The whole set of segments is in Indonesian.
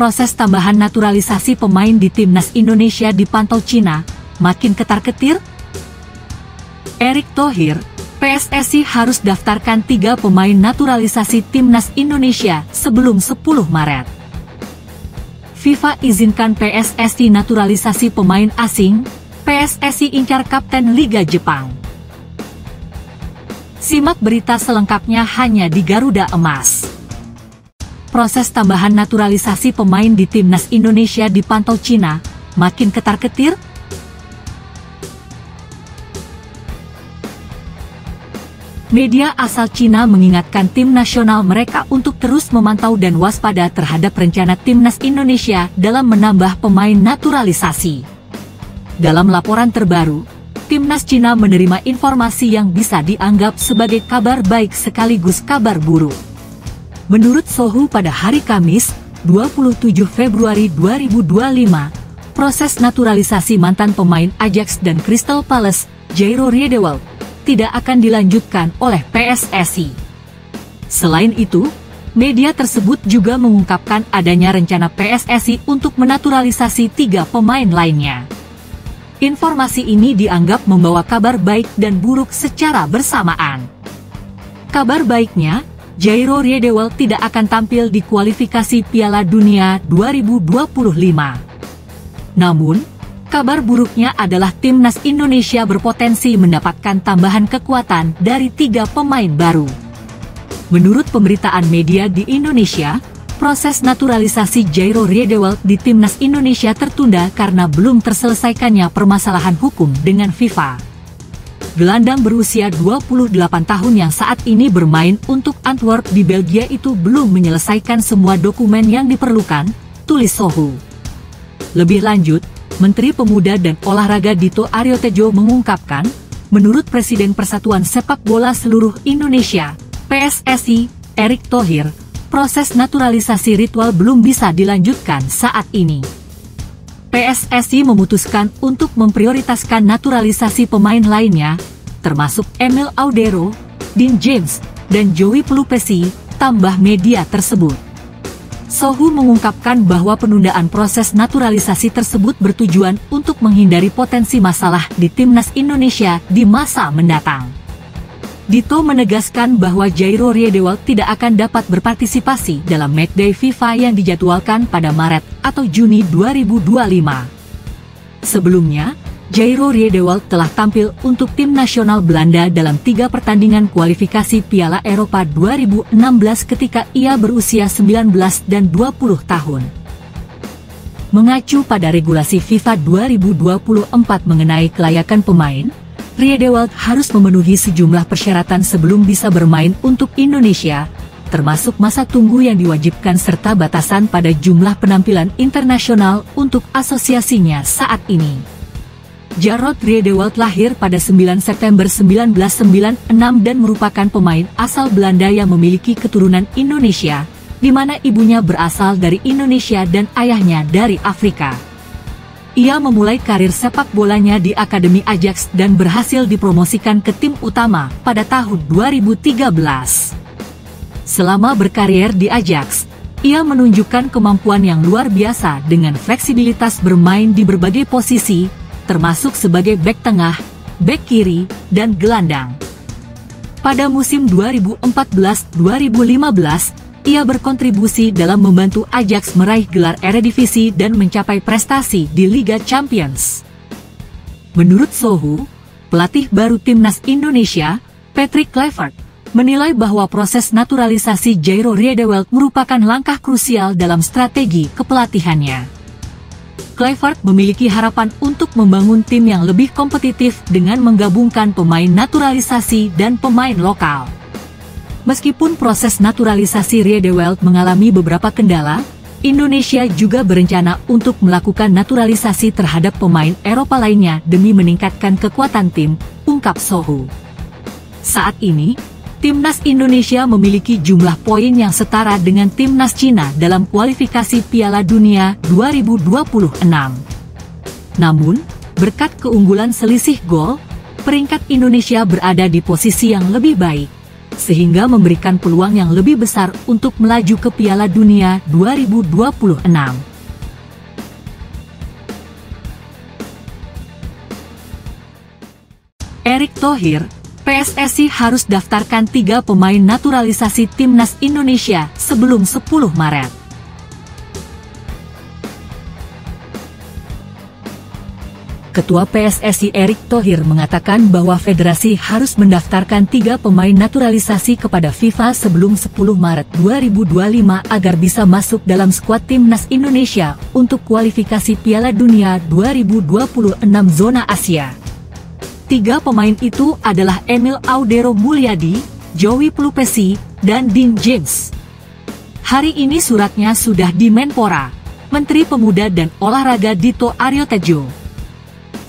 Proses tambahan naturalisasi pemain di timnas Indonesia dipantau Cina makin ketar-ketir. Erick Thohir, PSSI harus daftarkan 3 pemain naturalisasi timnas Indonesia sebelum 10 Maret. FIFA izinkan PSSI naturalisasi pemain asing, PSSI ingkar Kapten Liga Jepang. Simak berita selengkapnya hanya di Garuda Emas. Proses tambahan naturalisasi pemain di timnas Indonesia dipantau Cina makin ketar-ketir. Media asal Cina mengingatkan tim nasional mereka untuk terus memantau dan waspada terhadap rencana timnas Indonesia dalam menambah pemain naturalisasi. Dalam laporan terbaru, timnas Cina menerima informasi yang bisa dianggap sebagai kabar baik sekaligus kabar buruk. Menurut Sohu pada hari Kamis, 27 Februari 2025, proses naturalisasi mantan pemain Ajax dan Crystal Palace, Jairo Riedewald, tidak akan dilanjutkan oleh PSSI. Selain itu, media tersebut juga mengungkapkan adanya rencana PSSI untuk menaturalisasi 3 pemain lainnya. Informasi ini dianggap membawa kabar baik dan buruk secara bersamaan. Kabar baiknya, Jairo Riedewald tidak akan tampil di kualifikasi Piala Dunia 2025. Namun, kabar buruknya adalah timnas Indonesia berpotensi mendapatkan tambahan kekuatan dari 3 pemain baru. Menurut pemberitaan media di Indonesia, proses naturalisasi Jairo Riedewald di timnas Indonesia tertunda karena belum terselesaikannya permasalahan hukum dengan FIFA. Gelandang berusia 28 tahun yang saat ini bermain untuk Antwerp di Belgia itu belum menyelesaikan semua dokumen yang diperlukan, tulis Sohu. Lebih lanjut, Menteri Pemuda dan Olahraga Dito Aryo Tejo mengungkapkan, menurut Presiden Persatuan Sepak Bola Seluruh Indonesia, PSSI, Erick Thohir, proses naturalisasi ritual belum bisa dilanjutkan saat ini. PSSI memutuskan untuk memprioritaskan naturalisasi pemain lainnya, termasuk Emil Audero, Dean James, dan Joey Pelupesi, tambah media tersebut. Sohu mengungkapkan bahwa penundaan proses naturalisasi tersebut bertujuan untuk menghindari potensi masalah di timnas Indonesia di masa mendatang. Dito menegaskan bahwa Jairo Riedewald tidak akan dapat berpartisipasi dalam matchday FIFA yang dijadwalkan pada Maret atau Juni 2025. Sebelumnya, Jairo Riedewald telah tampil untuk tim nasional Belanda dalam 3 pertandingan kualifikasi Piala Eropa 2016 ketika ia berusia 19 dan 20 tahun. Mengacu pada regulasi FIFA 2024 mengenai kelayakan pemain, Riedewald harus memenuhi sejumlah persyaratan sebelum bisa bermain untuk Indonesia, termasuk masa tunggu yang diwajibkan serta batasan pada jumlah penampilan internasional untuk asosiasinya saat ini. Jarod Riedewald lahir pada 9 September 1996 dan merupakan pemain asal Belanda yang memiliki keturunan Indonesia, di mana ibunya berasal dari Indonesia dan ayahnya dari Afrika. Ia memulai karir sepak bolanya di Akademi Ajax dan berhasil dipromosikan ke tim utama pada tahun 2013. Selama berkarier di Ajax, ia menunjukkan kemampuan yang luar biasa dengan fleksibilitas bermain di berbagai posisi, termasuk sebagai bek tengah, bek kiri, dan gelandang. Pada musim 2014-2015, ia berkontribusi dalam membantu Ajax meraih gelar Eredivisie dan mencapai prestasi di Liga Champions. Menurut Sohu, pelatih baru timnas Indonesia, Patrick Kluivert, menilai bahwa proses naturalisasi Jairo Riedewald merupakan langkah krusial dalam strategi kepelatihannya. Kluivert memiliki harapan untuk membangun tim yang lebih kompetitif dengan menggabungkan pemain naturalisasi dan pemain lokal. Meskipun proses naturalisasi Riedewald mengalami beberapa kendala, Indonesia juga berencana untuk melakukan naturalisasi terhadap pemain Eropa lainnya demi meningkatkan kekuatan tim, ungkap Sohu. Saat ini, timnas Indonesia memiliki jumlah poin yang setara dengan timnas Cina dalam kualifikasi Piala Dunia 2026. Namun, berkat keunggulan selisih gol, peringkat Indonesia berada di posisi yang lebih baik, sehingga memberikan peluang yang lebih besar untuk melaju ke Piala Dunia 2026. Erick Thohir, PSSI harus daftarkan 3 pemain naturalisasi Timnas Indonesia sebelum 10 Maret. Ketua PSSI Erick Thohir mengatakan bahwa federasi harus mendaftarkan 3 pemain naturalisasi kepada FIFA sebelum 10 Maret 2025 agar bisa masuk dalam skuad Timnas Indonesia untuk kualifikasi Piala Dunia 2026 zona Asia. 3 pemain itu adalah Emil Audero Mulyadi, Joey Pelupesi, dan Dean James. Hari ini suratnya sudah di Menpora, Menteri Pemuda dan Olahraga Dito Aryo Tejo.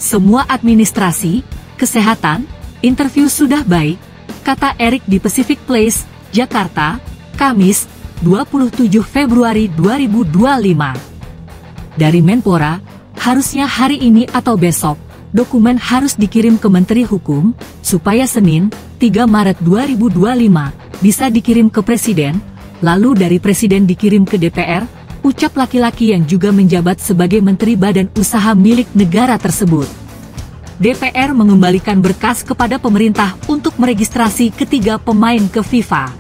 Semua administrasi, kesehatan, interview sudah baik, kata Erick di Pacific Place, Jakarta, Kamis, 27 Februari 2025. Dari Menpora, harusnya hari ini atau besok, dokumen harus dikirim ke Menteri Hukum, supaya Senin, 3 Maret 2025, bisa dikirim ke Presiden, lalu dari Presiden dikirim ke DPR, ucap laki-laki yang juga menjabat sebagai Menteri Badan Usaha milik negara tersebut. DPR mengembalikan berkas kepada pemerintah untuk meregistrasi ketiga pemain ke FIFA.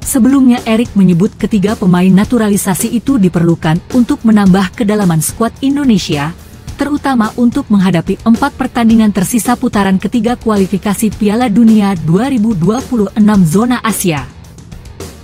Sebelumnya Erick menyebut ketiga pemain naturalisasi itu diperlukan untuk menambah kedalaman skuad Indonesia, terutama untuk menghadapi 4 pertandingan tersisa putaran ketiga kualifikasi Piala Dunia 2026 zona Asia.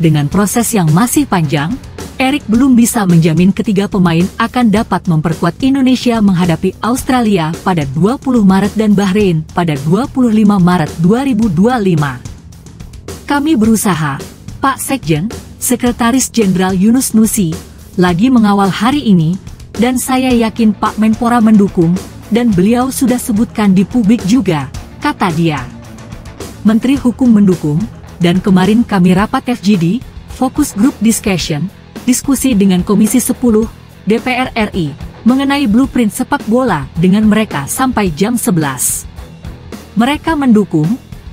Dengan proses yang masih panjang, Erick belum bisa menjamin ketiga pemain akan dapat memperkuat Indonesia menghadapi Australia pada 20 Maret dan Bahrain pada 25 Maret 2025. Kami berusaha, Pak Sekjen, Sekretaris Jenderal Yunus Nusi, lagi mengawal hari ini, dan saya yakin Pak Menpora mendukung, dan beliau sudah sebutkan di publik juga, kata dia. Menteri Hukum mendukung, dan kemarin kami rapat FGD, Focus Group Discussion, diskusi dengan Komisi 10, DPR RI, mengenai blueprint sepak bola dengan mereka sampai jam 11. Mereka mendukung,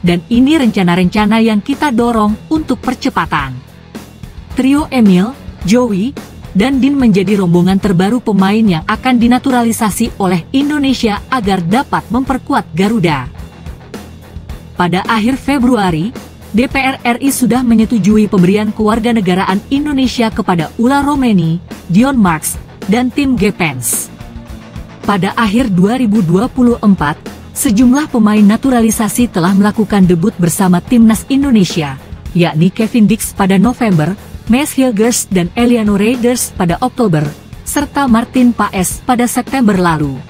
dan ini rencana-rencana yang kita dorong untuk percepatan. Trio Emil, Joey, dan Dean menjadi rombongan terbaru pemain yang akan dinaturalisasi oleh Indonesia agar dapat memperkuat Garuda. Pada akhir Februari, DPR RI sudah menyetujui pemberian kewarganegaraan Indonesia kepada Ula Romeni, Dion Marks, dan Tim Gepens. Pada akhir 2024, sejumlah pemain naturalisasi telah melakukan debut bersama Timnas Indonesia, yakni Kevin Dix pada November, Maes Hilgers dan Eliano Reinders pada Oktober, serta Martin Paes pada September lalu.